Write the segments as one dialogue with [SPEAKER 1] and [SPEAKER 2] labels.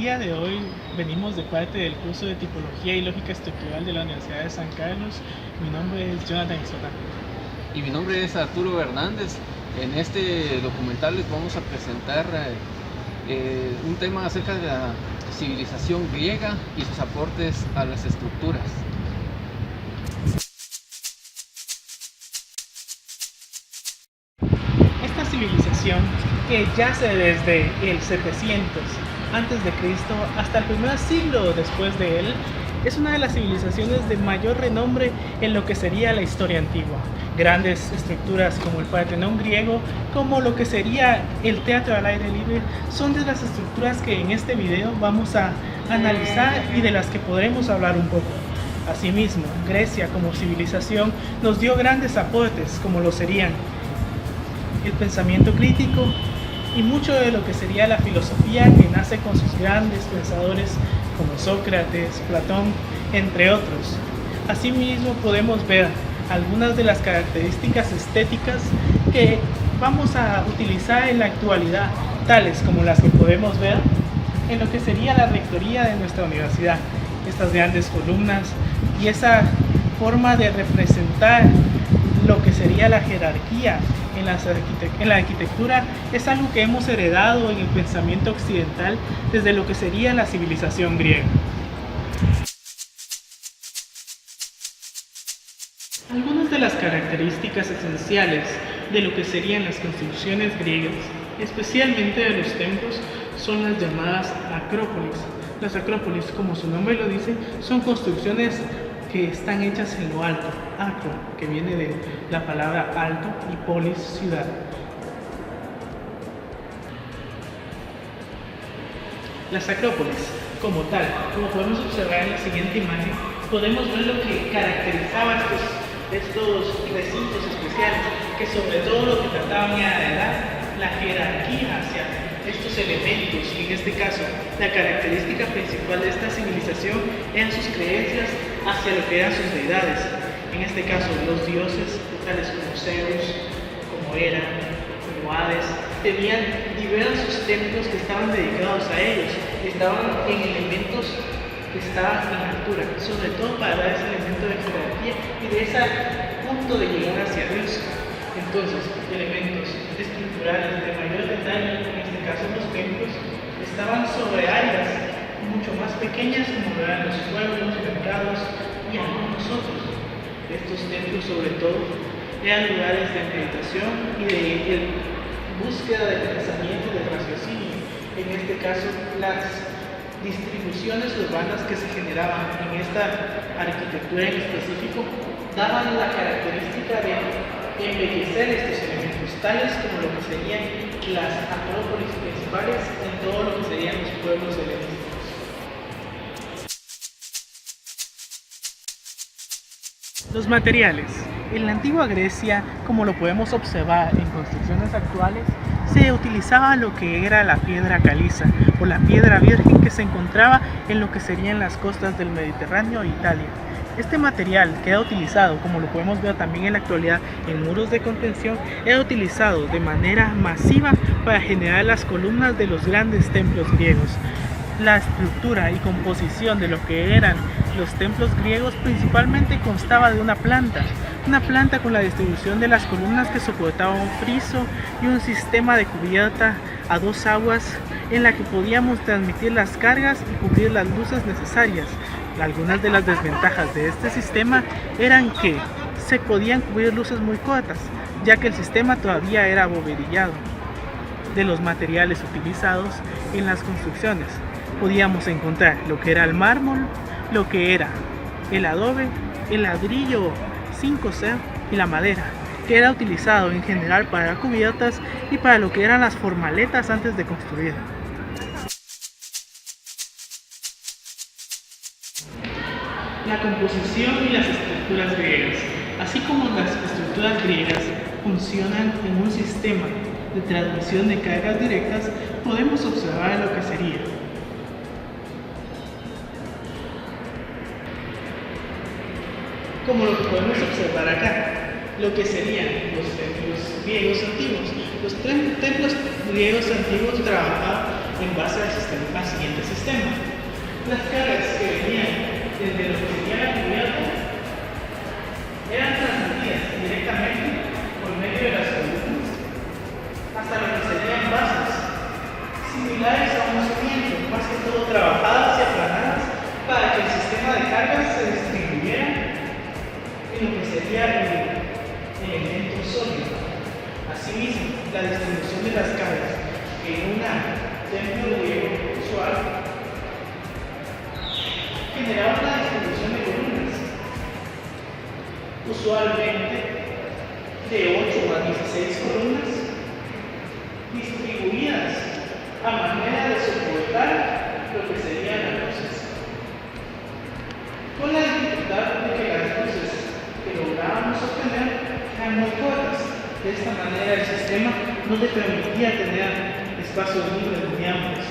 [SPEAKER 1] día de hoy venimos de parte del curso de Tipología y Lógica Estructural de la Universidad de San Carlos. Mi nombre es Jonathan Isota.
[SPEAKER 2] Y mi nombre es Arturo Hernández. En este documental les vamos a presentar un tema acerca de la civilización griega y sus aportes a las estructuras.
[SPEAKER 1] Esta civilización, que yace desde el 700 antes de Cristo hasta el primer siglo después de él, es una de las civilizaciones de mayor renombre en lo que sería la historia antigua. Grandes estructuras como el Partenón griego, como lo que sería el teatro al aire libre, son de las estructuras que en este video vamos a analizar y de las que podremos hablar un poco. Asimismo, Grecia como civilización nos dio grandes aportes, como lo serían el pensamiento crítico y mucho de lo que sería la filosofía, que nace con sus grandes pensadores como Sócrates, Platón, entre otros. Asimismo podemos ver algunas de las características estéticas que vamos a utilizar en la actualidad, tales como las que podemos ver en lo que sería la rectoría de nuestra universidad. Estas grandes columnas y esa forma de representar lo que sería la jerarquía en la arquitectura es algo que hemos heredado en el pensamiento occidental desde lo que sería la civilización griega. Algunas de las características esenciales de lo que serían las construcciones griegas, especialmente de los templos, son las llamadas acrópolis. Las acrópolis, como su nombre lo dice, son construcciones que están hechas en lo alto, acro, que viene de la palabra alto, y polis, ciudad. Las acrópolis, como tal, como podemos observar en la siguiente imagen, podemos ver lo que caracterizaba estos recintos especiales, que sobre todo lo que trataban era de dar la jerarquía hacia estos elementos. Y en este caso, la característica principal de esta civilización eran sus creencias hacia lo que eran sus deidades. En este caso, los dioses, tales como Zeus, como Hera, como Hades, tenían diversos templos que estaban dedicados a ellos, estaban en elementos que estaban en altura, sobre todo para dar ese elemento de jerarquía y de ese punto de llegar hacia Dios. Entonces, elementos estructurales de mayor detalle, en este caso los templos, estaban sobre áreas mucho más pequeñas como eran los pueblos, mercados y aún nosotros. Estos templos sobre todo eran lugares de meditación y de búsqueda de pensamiento, de raciocinio. En este caso, las distribuciones urbanas que se generaban en esta arquitectura en específico daban la característica de embellecer estos elementos, tales como lo que serían las acrópolis principales en todo lo que serían los pueblos helenísticos. Los materiales. En la antigua Grecia, como lo podemos observar en construcciones actuales, se utilizaba lo que era la piedra caliza o la piedra virgen, que se encontraba en lo que serían las costas del Mediterráneo e Italia. Este material que era utilizado, como lo podemos ver también en la actualidad en muros de contención, era utilizado de manera masiva para generar las columnas de los grandes templos griegos. La estructura y composición de lo que eran los templos griegos principalmente constaba de una planta con la distribución de las columnas que soportaba un friso y un sistema de cubierta a dos aguas en la que podíamos transmitir las cargas y cubrir las luces necesarias. Algunas de las desventajas de este sistema eran que se podían cubrir luces muy cortas, ya que el sistema todavía era abovedillado. De los materiales utilizados en las construcciones, podíamos encontrar lo que era el mármol, lo que era el adobe, el ladrillo 5C y la madera, que era utilizado en general para cubiertas y para lo que eran las formaletas antes de construir. La composición y las estructuras griegas. Así como las estructuras griegas funcionan en un sistema de transmisión de cargas directas, podemos observar lo que sería como lo que podemos observar acá, lo que serían los templos griegos antiguos. Los templos griegos antiguos trabajaban en base al siguiente sistema. Las cargas que venían desde lo que sería la cubierta eran transmitidas directamente por medio de las columnas hasta lo que serían bases similares a un cimiento, más que todo trabajadas y aplanadas para que el sistema de cargas se distribuyera en lo que sería el elemento sólido. Asimismo, la distribución de las cargas en un templo griego usual generaba una distribución de columnas, usualmente de 8 a 16 columnas, distribuidas a manera de soportar lo que serían las luces, con la dificultad de que las luces que lográbamos obtener eran muy cortas. De esta manera el sistema no te permitía tener espacios libres muy amplios.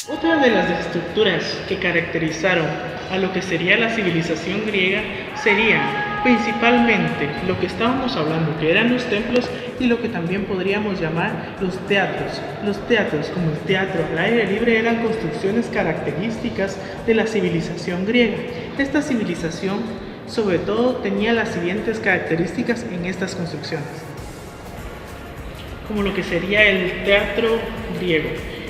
[SPEAKER 1] Otra de las estructuras que caracterizaron a lo que sería la civilización griega serían principalmente lo que estábamos hablando, que eran los templos, y lo que también podríamos llamar los teatros. Los teatros, como el teatro al aire libre, eran construcciones características de la civilización griega. Esta civilización, sobre todo, tenía las siguientes características en estas construcciones, como lo que sería el teatro griego.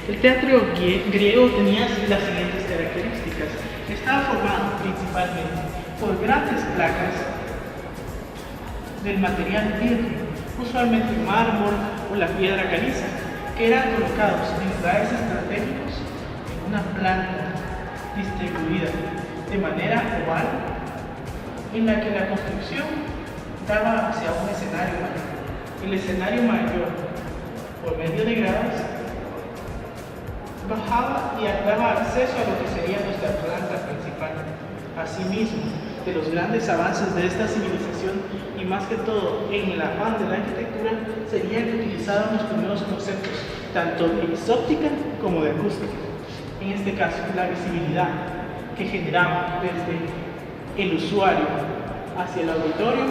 [SPEAKER 1] El teatro griego tenía las siguientes características. Estaba formado principalmente por grandes placas del material virgen, usualmente mármol o la piedra caliza, que eran colocados en lugares estratégicos en una planta distribuida de manera oval, en la que la construcción daba hacia un escenario mayor. El escenario mayor, por medio de gradas, bajaba y daba acceso a lo que sería nuestra planta principal. Asimismo, de los grandes avances de esta civilización, y más que todo en el afán de la arquitectura, sería que utilizaban los primeros conceptos tanto de isóptica como de acústica. En este caso, la visibilidad que generaba desde el usuario hacia el auditorio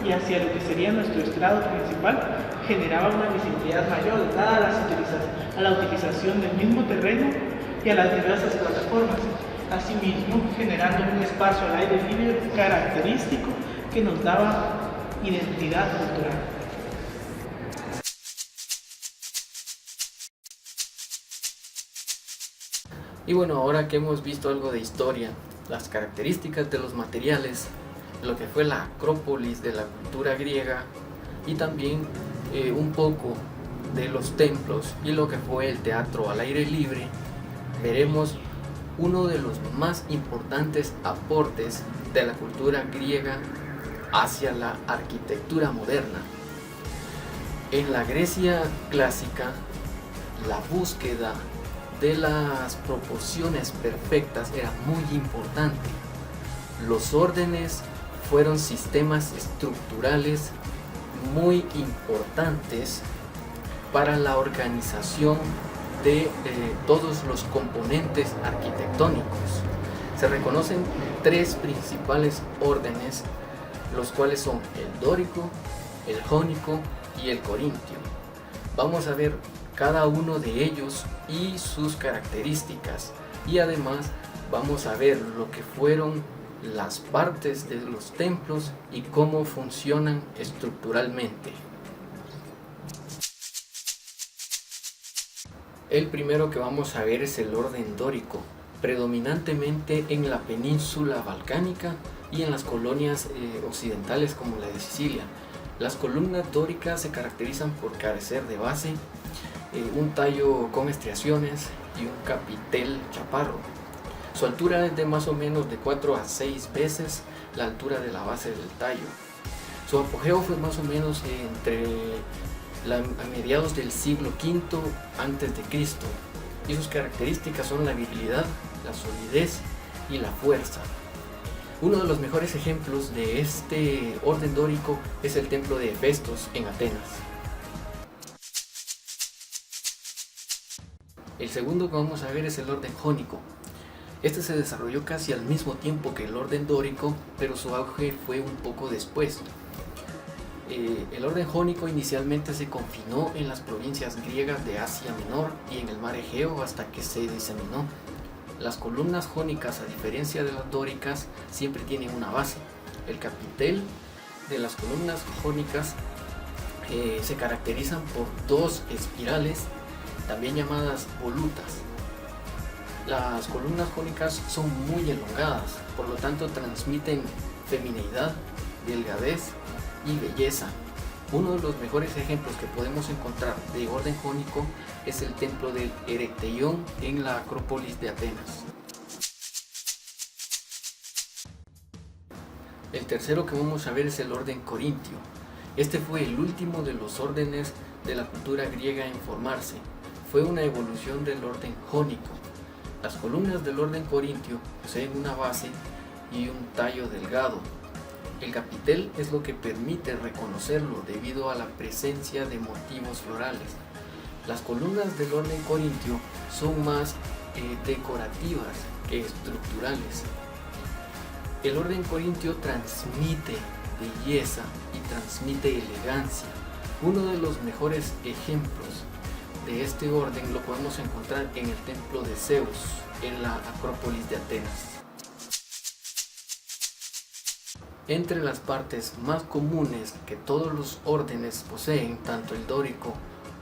[SPEAKER 1] y hacia lo que sería nuestro estrado principal generaba una visibilidad mayor dada a la utilización del mismo terreno y a las diversas plataformas, asimismo generando un espacio al aire libre característico que nos daba identidad cultural.
[SPEAKER 2] Y bueno, ahora que hemos visto algo de historia, las características de los materiales, lo que fue la Acrópolis de la cultura griega y también un poco de los templos y lo que fue el teatro al aire libre, veremos uno de los más importantes aportes de la cultura griega hacia la arquitectura moderna. En la Grecia clásica, la búsqueda de las proporciones perfectas era muy importante. Los órdenes fueron sistemas estructurales muy importantes para la organización de todos los componentes arquitectónicos. Se reconocen tres principales órdenes, los cuales son el dórico, el jónico y el corintio. Vamos a ver cada uno de ellos y sus características, y además vamos a ver lo que fueron las partes de los templos y cómo funcionan estructuralmente. El primero que vamos a ver es el orden dórico, predominantemente en la península balcánica y en las colonias occidentales como la de Sicilia. Las columnas dóricas se caracterizan por carecer de base, un tallo con estriaciones y un capitel chaparro. Su altura es de más o menos de 4 a 6 veces la altura de la base del tallo. Su apogeo fue más o menos a mediados del siglo V a.C. y sus características son la virilidad, la solidez y la fuerza. Uno de los mejores ejemplos de este orden dórico es el templo de Hefestos en Atenas. El segundo que vamos a ver es el orden jónico. Este se desarrolló casi al mismo tiempo que el orden dórico, pero su auge fue un poco después.
[SPEAKER 3] El orden jónico inicialmente se confinó en las provincias griegas de Asia Menor y en el mar Egeo hasta que se diseminó. Las columnas jónicas, a diferencia de las dóricas, siempre tienen una base. El capitel de las columnas jónicas se caracterizan por dos espirales, también llamadas volutas. Las columnas jónicas son muy elongadas, por lo tanto transmiten femineidad, delgadez y belleza. Uno de los mejores ejemplos que podemos encontrar de orden jónico es el templo del Erecteión en la Acrópolis de Atenas. El tercero que vamos a ver es el orden corintio. Este fue el último de los órdenes de la cultura griega en formarse. Fue una evolución del orden jónico. Las columnas del orden corintio poseen una base y un tallo delgado. El capitel es lo que permite reconocerlo debido a la presencia de motivos florales. Las columnas del orden corintio son más decorativas que estructurales. El orden corintio transmite belleza y transmite elegancia. Uno de los mejores ejemplos de este orden lo podemos encontrar en el templo de Zeus, en la Acrópolis de Atenas. Entre las partes más comunes que todos los órdenes poseen, tanto el dórico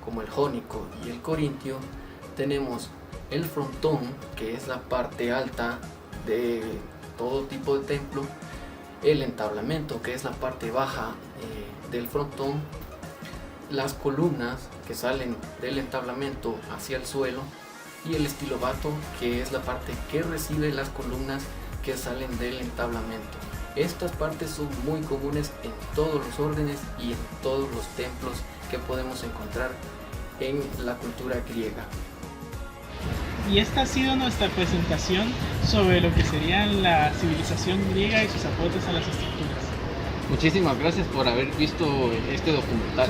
[SPEAKER 3] como el jónico y el corintio, tenemos el frontón, que es la parte alta de todo tipo de templo, el entablamento, que es la parte baja del frontón, las columnas que salen del entablamento hacia el suelo y el estilobato, que es la parte que recibe las columnas que salen del entablamento. Estas partes son muy comunes en todos los órdenes y en todos los templos que podemos encontrar en la cultura griega.
[SPEAKER 1] Y esta ha sido nuestra presentación sobre lo que sería la civilización griega y sus aportes a las estructuras.
[SPEAKER 2] Muchísimas gracias por haber visto este documental.